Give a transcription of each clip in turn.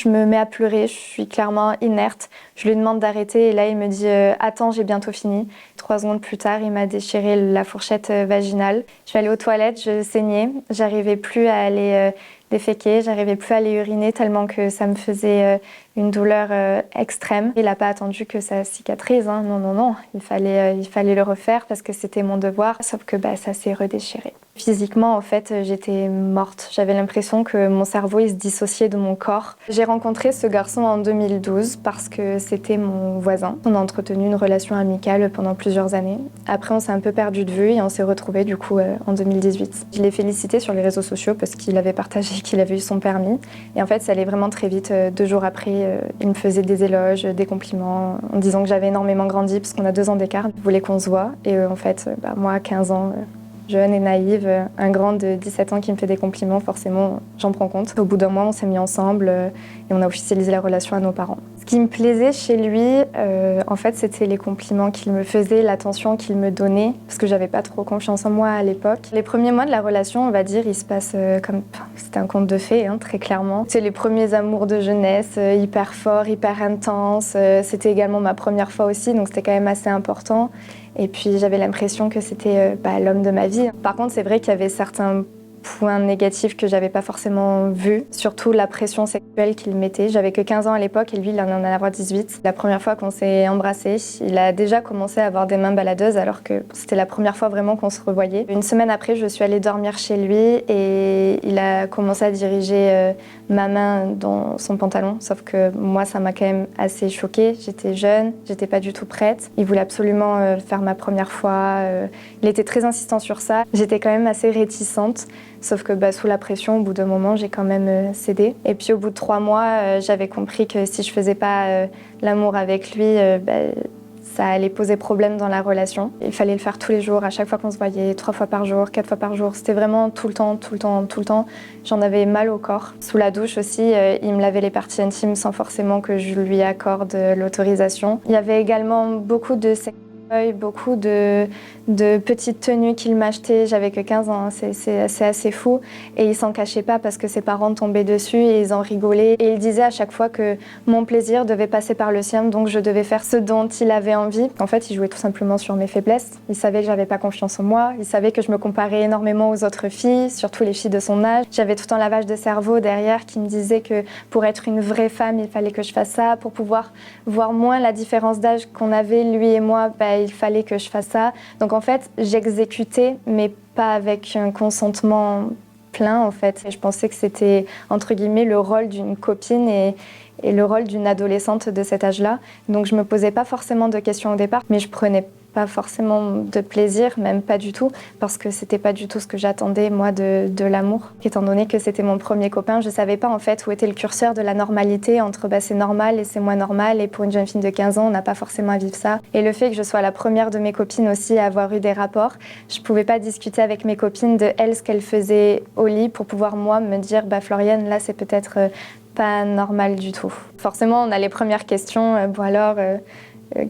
Je me mets à pleurer, je suis clairement inerte. Je lui demande d'arrêter et là il me dit attends, j'ai bientôt fini. 3 secondes plus tard, il m'a déchiré la fourchette vaginale. Je suis allée aux toilettes, je saignais, j'arrivais plus à aller déféquer, j'arrivais plus à aller uriner tellement que ça me faisait une douleur extrême. Il n'a pas attendu que ça cicatrise, hein. Non, il fallait le refaire parce que c'était mon devoir, sauf que ça s'est redéchiré. Physiquement, en fait, j'étais morte. J'avais l'impression que mon cerveau il se dissociait de mon corps. J'ai rencontré ce garçon en 2012 parce que c'était mon voisin. On a entretenu une relation amicale pendant plusieurs années. Après, on s'est un peu perdu de vue et on s'est retrouvés du coup en 2018. Je l'ai félicité sur les réseaux sociaux parce qu'il avait partagé qu'il avait eu son permis. Et en fait, ça allait vraiment très vite. 2 jours après, il me faisait des éloges, des compliments, en disant que j'avais énormément grandi parce qu'on a 2 ans d'écart. Il voulait qu'on se voit. Et en fait, moi, à 15 ans... jeune et naïve, un grand de 17 ans qui me fait des compliments, forcément, j'en prends compte. Au bout d'un mois, on s'est mis ensemble et on a officialisé la relation à nos parents. Ce qui me plaisait chez lui, en fait, c'était les compliments qu'il me faisait, l'attention qu'il me donnait, parce que j'avais pas trop confiance en moi à l'époque. Les premiers mois de la relation, on va dire, il se passe comme... C'était un conte de fées, hein, très clairement. C'est les premiers amours de jeunesse, hyper forts, hyper intenses. C'était également ma première fois aussi, donc c'était quand même assez important. Et puis j'avais l'impression que c'était l'homme de ma vie. Par contre, c'est vrai qu'il y avait certains points négatifs que j'avais pas forcément vus, surtout la pression sexuelle qu'il mettait. J'avais que 15 ans à l'époque et lui, il en allait avoir 18. La première fois qu'on s'est embrassés, il a déjà commencé à avoir des mains baladeuses alors que c'était la première fois vraiment qu'on se revoyait. Une semaine après, je suis allée dormir chez lui et il a commencé à diriger ma main dans son pantalon, sauf que moi, ça m'a quand même assez choquée. J'étais jeune, j'étais pas du tout prête. Il voulait absolument faire ma première fois. Il était très insistant sur ça. J'étais quand même assez réticente. Sauf que sous la pression, au bout d'un moment, j'ai quand même cédé. Et puis au bout de 3 mois, j'avais compris que si je faisais pas l'amour avec lui, ça allait poser problème dans la relation. Il fallait le faire tous les jours, à chaque fois qu'on se voyait, 3 fois par jour, 4 fois par jour. C'était vraiment tout le temps. J'en avais mal au corps. Sous la douche aussi, il me lavait les parties intimes sans forcément que je lui accorde l'autorisation. Il y avait également beaucoup de beaucoup de petites tenues qu'il m'achetait. J'avais que 15 ans, hein. C'est assez fou. Et il s'en cachait pas parce que ses parents tombaient dessus et ils en rigolaient. Et il disait à chaque fois que mon plaisir devait passer par le sien, donc je devais faire ce dont il avait envie. En fait, il jouait tout simplement sur mes faiblesses. Il savait que j'avais pas confiance en moi. Il savait que je me comparais énormément aux autres filles, surtout les filles de son âge. J'avais tout un lavage de cerveau derrière qui me disait que pour être une vraie femme, il fallait que je fasse ça. Pour pouvoir voir moins la différence d'âge qu'on avait, lui et moi, il fallait que je fasse ça. Donc en fait, j'exécutais, mais pas avec un consentement plein en fait. Et je pensais que c'était entre guillemets le rôle d'une copine et le rôle d'une adolescente de cet âge-là. Donc je me posais pas forcément de questions au départ, mais je prenais pas forcément de plaisir, même pas du tout, parce que c'était pas du tout ce que j'attendais moi de l'amour. Étant donné que c'était mon premier copain, je savais pas en fait où était le curseur de la normalité entre c'est normal et c'est moins normal, et pour une jeune fille de 15 ans, on n'a pas forcément à vivre ça. Et le fait que je sois la première de mes copines aussi à avoir eu des rapports, je pouvais pas discuter avec mes copines de elles ce qu'elles faisaient au lit pour pouvoir moi me dire Floriane, là c'est peut-être pas normal du tout. Forcément, on a les premières questions,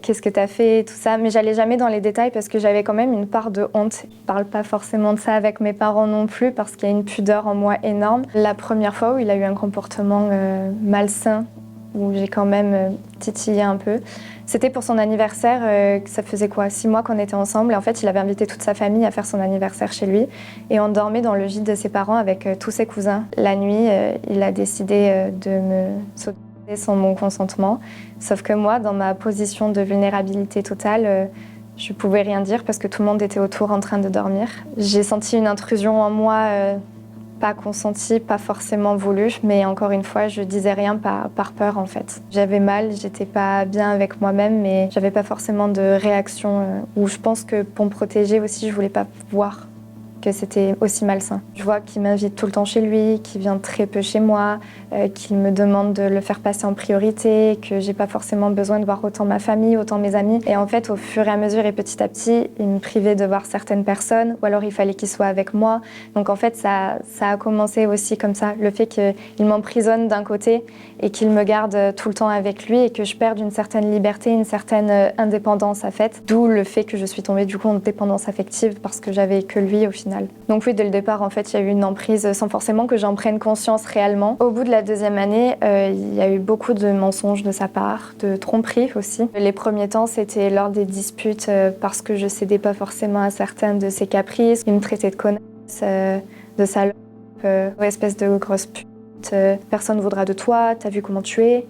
qu'est-ce que t'as fait, tout ça, mais j'allais jamais dans les détails parce que j'avais quand même une part de honte. Je parle pas forcément de ça avec mes parents non plus parce qu'il y a une pudeur en moi énorme. La première fois où il a eu un comportement malsain, où j'ai quand même titillé un peu, c'était pour son anniversaire, ça faisait 6 mois qu'on était ensemble, et en fait il avait invité toute sa famille à faire son anniversaire chez lui, et on dormait dans le gîte de ses parents avec tous ses cousins. La nuit, il a décidé de me sauter sans mon consentement. Sauf que moi, dans ma position de vulnérabilité totale, je pouvais rien dire parce que tout le monde était autour en train de dormir. J'ai senti une intrusion en moi, pas consentie, pas forcément voulue, mais encore une fois, je disais rien par peur en fait. J'avais mal, j'étais pas bien avec moi-même, mais j'avais pas forcément de réaction. Ou je pense que pour me protéger aussi, je voulais pas voir que c'était aussi malsain. Je vois qu'il m'invite tout le temps chez lui, qu'il vient très peu chez moi, qu'il me demande de le faire passer en priorité, que j'ai pas forcément besoin de voir autant ma famille, autant mes amis. Et en fait, au fur et à mesure et petit à petit, il me privait de voir certaines personnes, ou alors il fallait qu'il soit avec moi. Donc en fait, ça a commencé aussi comme ça. Le fait qu'il m'emprisonne d'un côté et qu'il me garde tout le temps avec lui et que je perde une certaine liberté, une certaine indépendance en fait. D'où le fait que je suis tombée du coup en dépendance affective parce que j'avais que lui au final. vaginale. Donc oui, dès le départ, en fait, il y a eu une emprise sans forcément que j'en prenne conscience réellement. Au bout de la deuxième année, il y a eu beaucoup de mensonges de sa part, de tromperies aussi. Les premiers temps, c'était lors des disputes parce que je cédais pas forcément à certaines de ses caprices. Il me traitait de connasse, de salope, espèce de grosse pute. Personne ne voudra de toi, t'as vu comment tu es.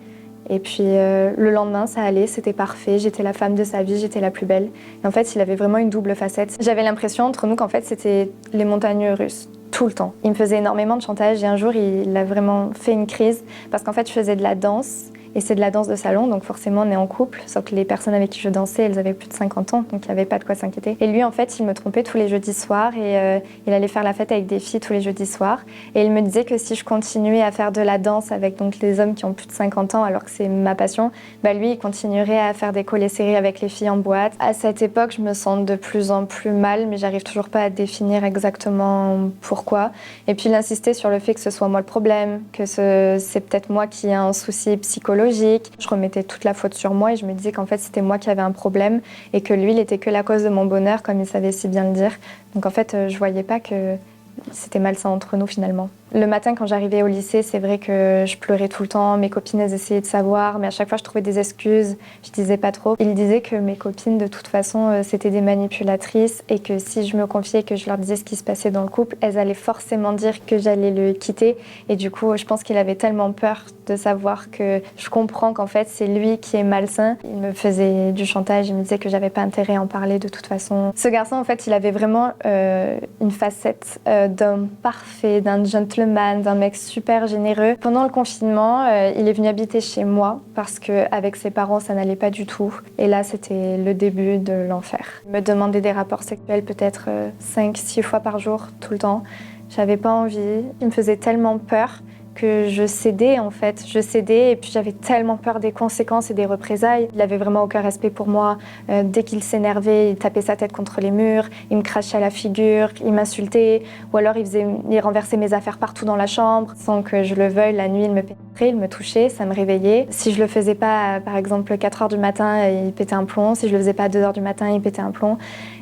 Et puis le lendemain, ça allait, c'était parfait, j'étais la femme de sa vie, j'étais la plus belle. Et en fait, il avait vraiment une double facette. J'avais l'impression entre nous qu'en fait, c'était les montagnes russes, tout le temps. Il me faisait énormément de chantage et un jour, il a vraiment fait une crise parce qu'en fait, je faisais de la danse. Et c'est de la danse de salon, donc forcément on est en couple, sauf que les personnes avec qui je dansais, elles avaient plus de 50 ans, donc il n'y avait pas de quoi s'inquiéter. Et lui, en fait, il me trompait tous les jeudis soirs et il allait faire la fête avec des filles tous les jeudis soirs. Et il me disait que si je continuais à faire de la danse avec donc les hommes qui ont plus de 50 ans, alors que c'est ma passion, bah lui, il continuerait à faire des collets serrés avec les filles en boîte. À cette époque, je me sens de plus en plus mal, mais j'arrive toujours pas à définir exactement pourquoi. Et puis il insistait sur le fait que ce soit moi le problème, que c'est peut-être moi qui ai un souci psychologique. Je remettais toute la faute sur moi et je me disais qu'en fait c'était moi qui avais un problème et que lui il était que la cause de mon bonheur comme il savait si bien le dire. Donc en fait je voyais pas que c'était malsain entre nous finalement. Le matin quand j'arrivais au lycée, c'est vrai que je pleurais tout le temps, mes copines elles essayaient de savoir, mais à chaque fois je trouvais des excuses, je disais pas trop. Il disait que mes copines de toute façon c'était des manipulatrices et que si je me confiais et que je leur disais ce qui se passait dans le couple, elles allaient forcément dire que j'allais le quitter et du coup je pense qu'il avait tellement peur de savoir que je comprends qu'en fait c'est lui qui est malsain. Il me faisait du chantage, il me disait que j'avais pas intérêt à en parler de toute façon. Ce garçon en fait il avait vraiment une facette d'homme parfait, d'un gentleman, d'un mec super généreux. Pendant le confinement, il est venu habiter chez moi parce qu'avec ses parents, ça n'allait pas du tout. Et là, c'était le début de l'enfer. Il me demandait des rapports sexuels peut-être 5-6 fois par jour, tout le temps. J'avais pas envie. Il me faisait tellement peur que je cédais en fait. Je cédais et puis j'avais tellement peur des conséquences et des représailles. Il avait vraiment aucun respect pour moi. Dès qu'il s'énervait, il tapait sa tête contre les murs, il me crachait à la figure, il m'insultait ou alors il renversait mes affaires partout dans la chambre. Sans que je le veuille, la nuit, il me pénétrait, il me touchait, ça me réveillait. Si je le faisais pas, par exemple, 4 heures du matin, il pétait un plomb. Si je le faisais pas à 2 heures du matin, il pétait un plomb.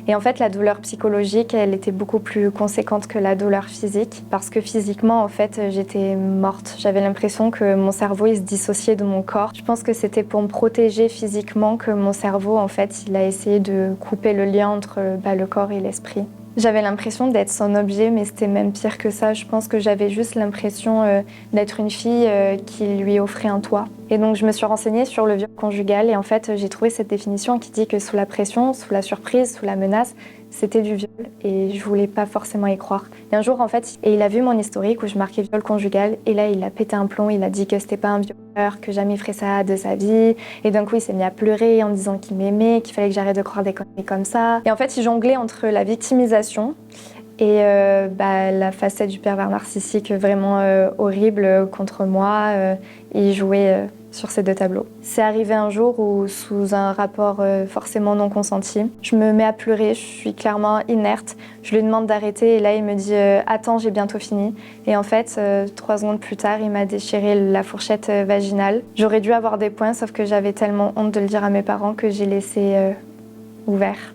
Et en fait, la douleur psychologique, elle était beaucoup plus conséquente que la douleur physique parce que physiquement, en fait, j'étais morte. J'avais l'impression que mon cerveau, il se dissociait de mon corps. Je pense que c'était pour me protéger physiquement que mon cerveau, en fait, il a essayé de couper le lien entre le corps et l'esprit. J'avais l'impression d'être son objet, mais c'était même pire que ça. Je pense que j'avais juste l'impression d'être une fille qui lui offrait un toit. Et donc je me suis renseignée sur le viol conjugal et en fait j'ai trouvé cette définition qui dit que sous la pression, sous la surprise, sous la menace, c'était du viol et je voulais pas forcément y croire. Et un jour en fait, il a vu mon historique où je marquais viol conjugal et là il a pété un plomb, il a dit que c'était pas un violeur, que jamais il ferait ça de sa vie et d'un coup il s'est mis à pleurer en me disant qu'il m'aimait, qu'il fallait que j'arrête de croire des conneries comme ça. Et en fait il jonglait entre la victimisation et la facette du pervers narcissique vraiment horrible contre moi. Il jouait sur ces 2 tableaux. C'est arrivé un jour où, sous un rapport forcément non consenti, je me mets à pleurer, je suis clairement inerte. Je lui demande d'arrêter et là il me dit « Attends, j'ai bientôt fini ». Et en fait, 3 secondes plus tard, il m'a déchiré la fourchette vaginale. J'aurais dû avoir des points, sauf que j'avais tellement honte de le dire à mes parents que j'ai laissé ouvert.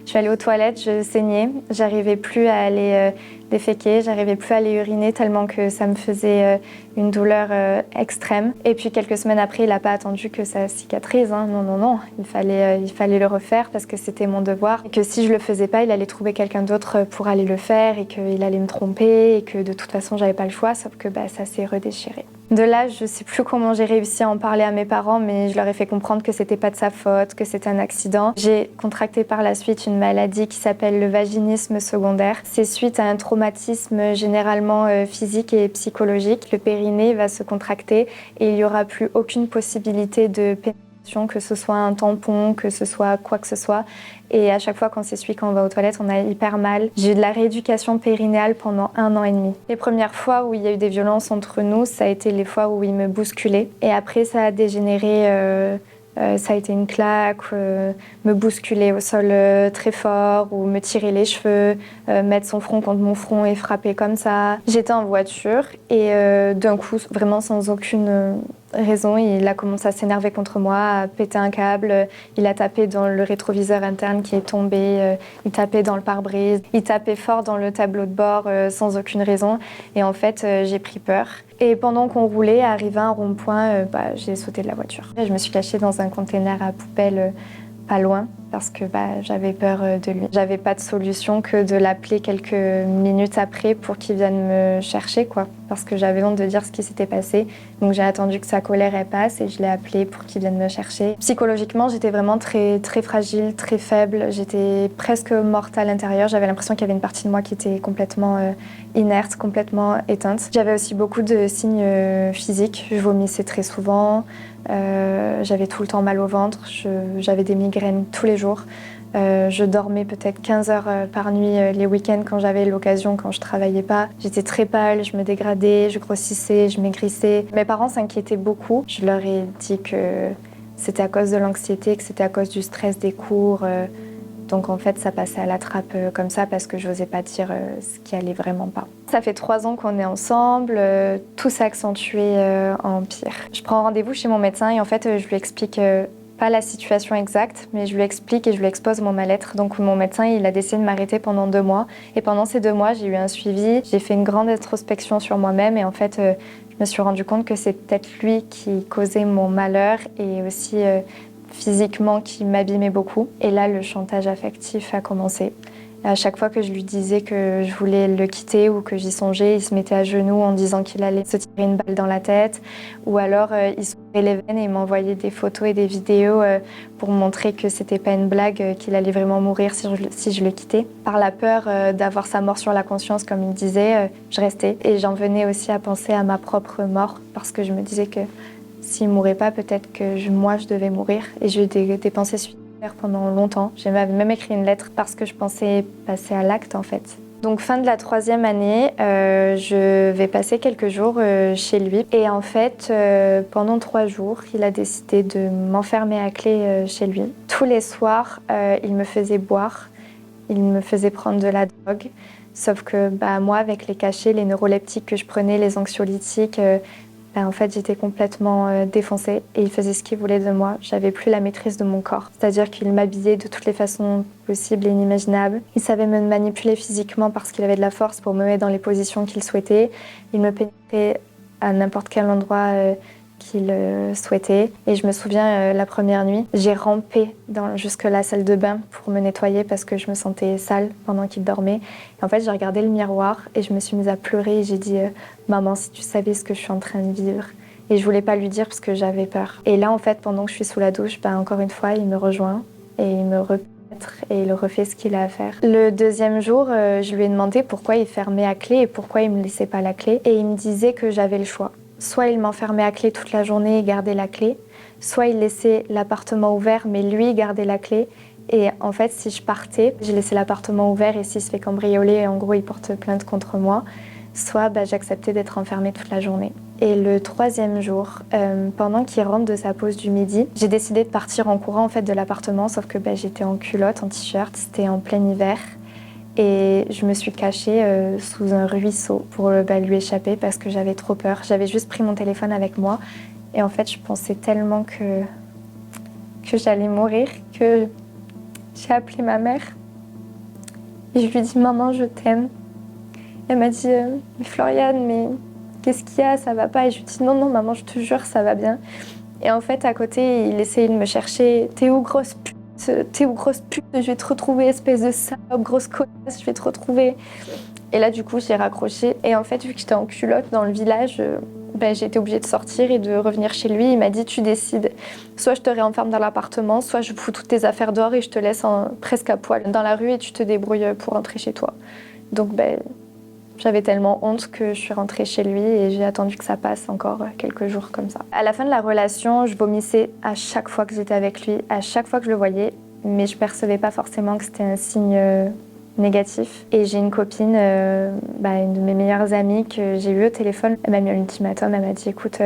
Je suis allée aux toilettes, je saignais, j'arrivais plus à aller déféquer, j'arrivais plus à aller uriner tellement que ça me faisait une douleur extrême. Et puis quelques semaines après, il n'a pas attendu que ça cicatrise, hein. Non, il fallait le refaire parce que c'était mon devoir. Et que si je le faisais pas, il allait trouver quelqu'un d'autre pour aller le faire et qu'il allait me tromper et que de toute façon, j'avais pas le choix, sauf que ça s'est redéchiré. De là, je sais plus comment j'ai réussi à en parler à mes parents, mais je leur ai fait comprendre que c'était pas de sa faute, que c'était un accident. J'ai contracté par la suite une maladie qui s'appelle le vaginisme secondaire. C'est suite à un traumatisme généralement physique et psychologique. Le périnée va se contracter et il n'y aura plus aucune possibilité de pénétration, que ce soit un tampon, que ce soit quoi que ce soit. Et à chaque fois qu'on s'essuie, quand on va aux toilettes, on a hyper mal. J'ai eu de la rééducation périnéale pendant 1 an et demi. Les premières fois où il y a eu des violences entre nous, ça a été les fois où il me bousculait. Et après, ça a dégénéré. Ça a été une claque, me bousculer au sol très fort ou me tirer les cheveux, mettre son front contre mon front et frapper comme ça. J'étais en voiture et d'un coup, vraiment sans aucune raison. Il a commencé à s'énerver contre moi, à péter un câble. Il a tapé dans le rétroviseur interne qui est tombé. Il tapait dans le pare-brise. Il tapait fort dans le tableau de bord sans aucune raison. Et en fait, j'ai pris peur. Et pendant qu'on roulait, arrivé à un rond-point, j'ai sauté de la voiture. Je me suis cachée dans un container à poubelle pas loin parce que j'avais peur de lui. J'avais pas de solution que de l'appeler quelques minutes après pour qu'il vienne me chercher, quoi. Parce que j'avais honte de dire ce qui s'était passé. Donc j'ai attendu que sa colère elle passe et je l'ai appelé pour qu'il vienne me chercher. Psychologiquement, j'étais vraiment très, très fragile, très faible. J'étais presque morte à l'intérieur. J'avais l'impression qu'il y avait une partie de moi qui était complètement inerte, complètement éteinte. J'avais aussi beaucoup de signes physiques. Je vomissais très souvent. J'avais tout le temps mal au ventre, j'avais des migraines tous les jours. Je dormais peut-être 15 heures par nuit les week-ends quand j'avais l'occasion, quand je travaillais pas. J'étais très pâle, je me dégradais, je grossissais, je maigrissais. Mes parents s'inquiétaient beaucoup. Je leur ai dit que c'était à cause de l'anxiété, que c'était à cause du stress des cours. Donc en fait, ça passait à la trappe comme ça parce que je n'osais pas dire ce qui allait vraiment pas. Ça fait 3 ans qu'on est ensemble, tout s'est accentué en pire. Je prends rendez-vous chez mon médecin et en fait, je lui explique pas la situation exacte, mais je lui explique et je lui expose mon mal-être. Donc mon médecin, il a décidé de m'arrêter pendant 2 mois. Et pendant ces 2 mois, j'ai eu un suivi, j'ai fait une grande introspection sur moi-même et en fait, je me suis rendu compte que c'est peut-être lui qui causait mon malheur et aussi physiquement qui m'abîmait beaucoup. Et là, le chantage affectif a commencé. À chaque fois que je lui disais que je voulais le quitter ou que j'y songeais, il se mettait à genoux en disant qu'il allait se tirer une balle dans la tête. Ou alors, il s'ouvrait les veines et il m'envoyait des photos et des vidéos pour montrer que c'était pas une blague, qu'il allait vraiment mourir si je le quittais. Par la peur d'avoir sa mort sur la conscience, comme il disait, je restais. Et j'en venais aussi à penser à ma propre mort parce que je me disais que s'il ne mourait pas, peut-être que moi, je devais mourir. Et j'ai eu des pensées suicidaires pendant longtemps. J'ai même écrit une lettre parce que je pensais passer à l'acte, en fait. Donc, fin de la 3e année, je vais passer quelques jours chez lui. Et en fait, pendant 3 jours, il a décidé de m'enfermer à clé chez lui. Tous les soirs, il me faisait boire, il me faisait prendre de la drogue. Sauf que moi, avec les cachets, les neuroleptiques que je prenais, les anxiolytiques, en fait, j'étais complètement défoncée et il faisait ce qu'il voulait de moi. J'avais plus la maîtrise de mon corps. C'est-à-dire qu'il m'habillait de toutes les façons possibles et inimaginables. Il savait me manipuler physiquement parce qu'il avait de la force pour me mettre dans les positions qu'il souhaitait. Il me pénétrait à n'importe quel endroit qu'il souhaitait. Et je me souviens, la première nuit, j'ai rampé jusque la salle de bain pour me nettoyer parce que je me sentais sale pendant qu'il dormait. Et en fait, j'ai regardé le miroir et je me suis mise à pleurer et j'ai dit Maman, si tu savais ce que je suis en train de vivre. Et je voulais pas lui dire parce que j'avais peur. Et là, en fait, pendant que je suis sous la douche, encore une fois, il me rejoint et il me repètre et il refait ce qu'il a à faire. Le 2e jour, je lui ai demandé pourquoi il fermait à clé et pourquoi il me laissait pas la clé. Et il me disait que j'avais le choix. Soit il m'enfermait à clé toute la journée et gardait la clé, soit il laissait l'appartement ouvert, mais lui gardait la clé. Et en fait, si je partais, j'ai laissé l'appartement ouvert et s'il se fait cambrioler, en gros, il porte plainte contre moi. Soit j'acceptais d'être enfermée toute la journée. Et le 3e jour, pendant qu'il rentre de sa pause du midi, j'ai décidé de partir en courant en fait, de l'appartement, sauf que j'étais en culotte, en t-shirt, c'était en plein hiver. Et je me suis cachée sous un ruisseau pour lui échapper parce que j'avais trop peur. J'avais juste pris mon téléphone avec moi et en fait je pensais tellement que j'allais mourir que j'ai appelé ma mère et je lui ai dit Maman, je t'aime. Elle m'a dit mais Floriane, mais qu'est-ce qu'il y a, ça va pas? Et je lui ai dit non maman, je te jure, ça va bien. Et en fait à côté il essayait de me chercher. T'es où, grosse pute? T'es où, grosse pute? Je vais te retrouver, espèce de salope, grosse connasse, je vais te retrouver. Et là, du coup, j'ai raccroché. Et en fait, vu que j'étais en culotte dans le village, j'ai été obligée de sortir et de revenir chez lui. Il m'a dit, tu décides. Soit je te réenferme dans l'appartement, soit je fous toutes tes affaires dehors et je te laisse presque à poil dans la rue et tu te débrouilles pour rentrer chez toi. Donc, j'avais tellement honte que je suis rentrée chez lui et j'ai attendu que ça passe encore quelques jours comme ça. À la fin de la relation, je vomissais à chaque fois que j'étais avec lui, à chaque fois que je le voyais, mais je percevais pas forcément que c'était un signe négatif. Et j'ai une copine, une de mes meilleures amies que j'ai eue au téléphone, elle m'a mis un ultimatum, elle m'a dit écoute,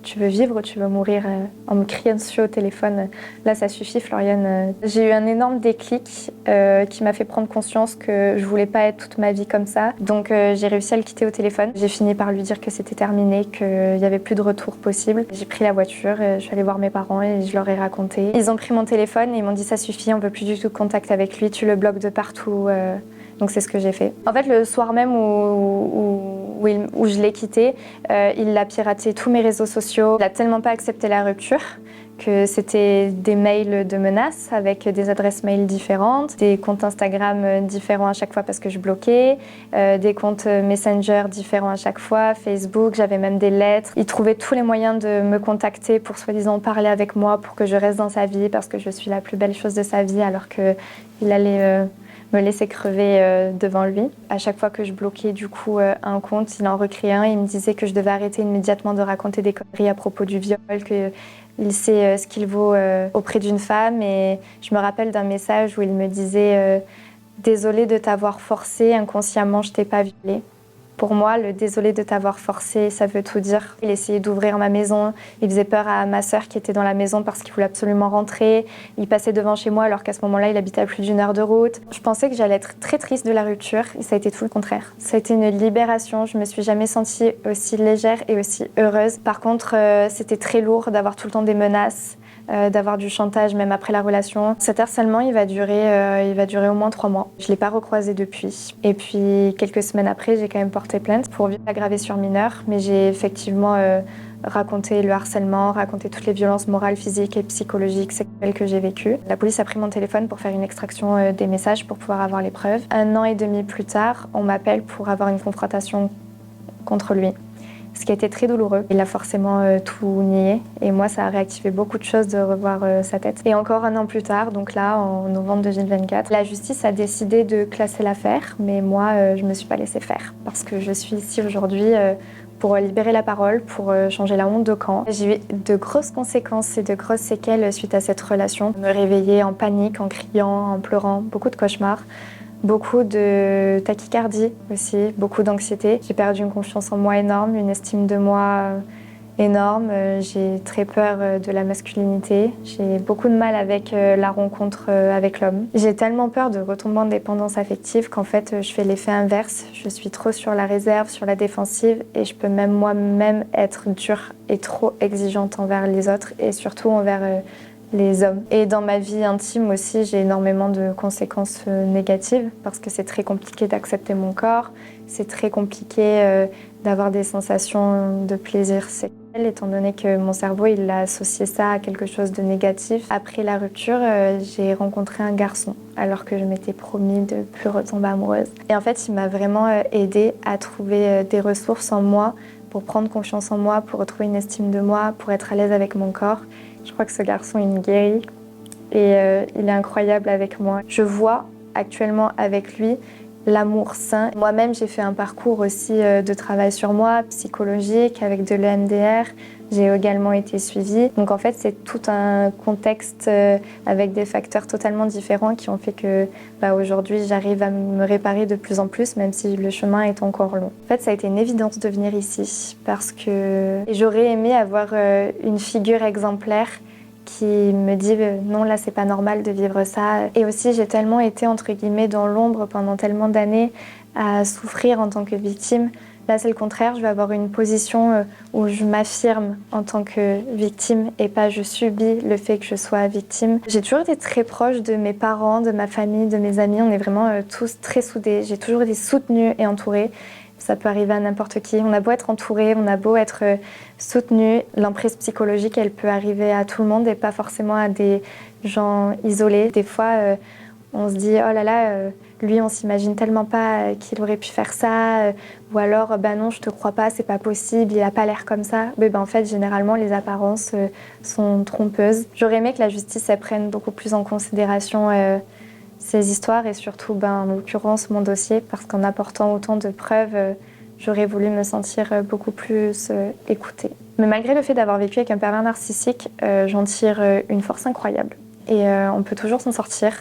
tu veux vivre ou tu veux mourir en me criant dessus au téléphone. Là, ça suffit, Floriane. J'ai eu un énorme déclic qui m'a fait prendre conscience que je voulais pas être toute ma vie comme ça. Donc, j'ai réussi à le quitter au téléphone. J'ai fini par lui dire que c'était terminé, qu'il n'y avait plus de retour possible. J'ai pris la voiture, je suis allée voir mes parents et je leur ai raconté. Ils ont pris mon téléphone et ils m'ont dit ça suffit, on veut plus du tout de contact avec lui, tu le bloques de partout. Donc c'est ce que j'ai fait. En fait, le soir même où je l'ai quitté, il a piraté tous mes réseaux sociaux. Il n'a tellement pas accepté la rupture que c'était des mails de menaces avec des adresses mail différentes, des comptes Instagram différents à chaque fois parce que je bloquais, des comptes Messenger différents à chaque fois, Facebook, j'avais même des lettres. Il trouvait tous les moyens de me contacter pour soi-disant parler avec moi, pour que je reste dans sa vie parce que je suis la plus belle chose de sa vie alors qu'il allait me laisser crever devant lui. À chaque fois que je bloquais du coup un compte, il en recréait un et il me disait que je devais arrêter immédiatement de raconter des conneries à propos du viol, qu'il sait ce qu'il vaut auprès d'une femme. Et je me rappelle d'un message où il me disait désolée de t'avoir forcé, inconsciemment je t'ai pas violée. Pour moi, le désolé de t'avoir forcé, ça veut tout dire. Il essayait d'ouvrir ma maison, il faisait peur à ma sœur qui était dans la maison parce qu'il voulait absolument rentrer. Il passait devant chez moi alors qu'à ce moment-là, il habitait à plus d'1 heure de route. Je pensais que j'allais être très triste de la rupture et ça a été tout le contraire. Ça a été une libération, je me suis jamais sentie aussi légère et aussi heureuse. Par contre, c'était très lourd d'avoir tout le temps des menaces. D'avoir du chantage même après la relation. Cet harcèlement, il va durer au moins 3 mois. Je ne l'ai pas recroisé depuis. Et puis, quelques semaines après, j'ai quand même porté plainte pour viol aggravé sur mineur. Mais j'ai effectivement raconté le harcèlement, raconté toutes les violences morales, physiques et psychologiques, sexuelles que j'ai vécues. La police a pris mon téléphone pour faire une extraction des messages pour pouvoir avoir les preuves. 1 an et demi plus tard, on m'appelle pour avoir une confrontation contre lui. Ce qui a été très douloureux. Il a forcément tout nié et moi ça a réactivé beaucoup de choses de revoir sa tête. Et encore 1 an plus tard, donc là en novembre 2024, la justice a décidé de classer l'affaire, mais moi je me suis pas laissée faire parce que je suis ici aujourd'hui pour libérer la parole, pour changer la honte de camp. J'ai eu de grosses conséquences et de grosses séquelles suite à cette relation. Me réveiller en panique, en criant, en pleurant, beaucoup de cauchemars. Beaucoup de tachycardie aussi, beaucoup d'anxiété. J'ai perdu une confiance en moi énorme, une estime de moi énorme. J'ai très peur de la masculinité. J'ai beaucoup de mal avec la rencontre avec l'homme. J'ai tellement peur de retomber en dépendance affective qu'en fait, je fais l'effet inverse. Je suis trop sur la réserve, sur la défensive et je peux même moi-même être dure et trop exigeante envers les autres et surtout envers les hommes. Et dans ma vie intime aussi, j'ai énormément de conséquences négatives parce que c'est très compliqué d'accepter mon corps, c'est très compliqué d'avoir des sensations de plaisir sexuel étant donné que mon cerveau il a associé ça à quelque chose de négatif. Après la rupture, j'ai rencontré un garçon alors que je m'étais promis de plus retomber amoureuse. Et en fait, il m'a vraiment aidée à trouver des ressources en moi pour prendre confiance en moi, pour retrouver une estime de moi, pour être à l'aise avec mon corps. Je crois que ce garçon, il me guérit et il est incroyable avec moi. Je vois actuellement avec lui l'amour sain. Moi-même, j'ai fait un parcours aussi de travail sur moi, psychologique, avec de l'EMDR. J'ai également été suivie. Donc en fait, c'est tout un contexte avec des facteurs totalement différents qui ont fait que aujourd'hui, j'arrive à me réparer de plus en plus, même si le chemin est encore long. En fait, ça a été une évidence de venir ici parce que j'aurais aimé avoir une figure exemplaire qui me dit non, là c'est pas normal de vivre ça. Et aussi j'ai tellement été entre guillemets dans l'ombre pendant tellement d'années à souffrir en tant que victime. Là c'est le contraire, je vais avoir une position où je m'affirme en tant que victime et pas je subis le fait que je sois victime. J'ai toujours été très proche de mes parents, de ma famille, de mes amis, on est vraiment tous très soudés. J'ai toujours été soutenue et entourée. Ça peut arriver à n'importe qui. On a beau être entouré, on a beau être soutenu, l'emprise psychologique, elle peut arriver à tout le monde et pas forcément à des gens isolés. Des fois, on se dit « oh là là, lui, on s'imagine tellement pas qu'il aurait pu faire ça », ou alors « bah non, je te crois pas, c'est pas possible, il a pas l'air comme ça ». Mais en fait, généralement, les apparences sont trompeuses. J'aurais aimé que la justice elle prenne beaucoup plus en considération ces histoires et surtout, en l'occurrence, mon dossier, parce qu'en apportant autant de preuves, j'aurais voulu me sentir beaucoup plus écoutée. Mais malgré le fait d'avoir vécu avec un pervers narcissique, j'en tire une force incroyable. Et on peut toujours s'en sortir.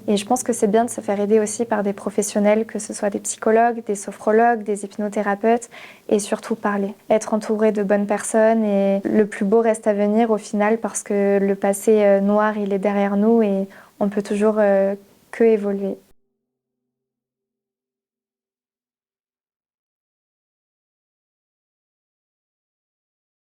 Et je pense que c'est bien de se faire aider aussi par des professionnels, que ce soit des psychologues, des sophrologues, des hypnothérapeutes, et surtout parler. Être entouré de bonnes personnes, et le plus beau reste à venir au final, parce que le passé noir, il est derrière nous et on peut toujours que évoluer.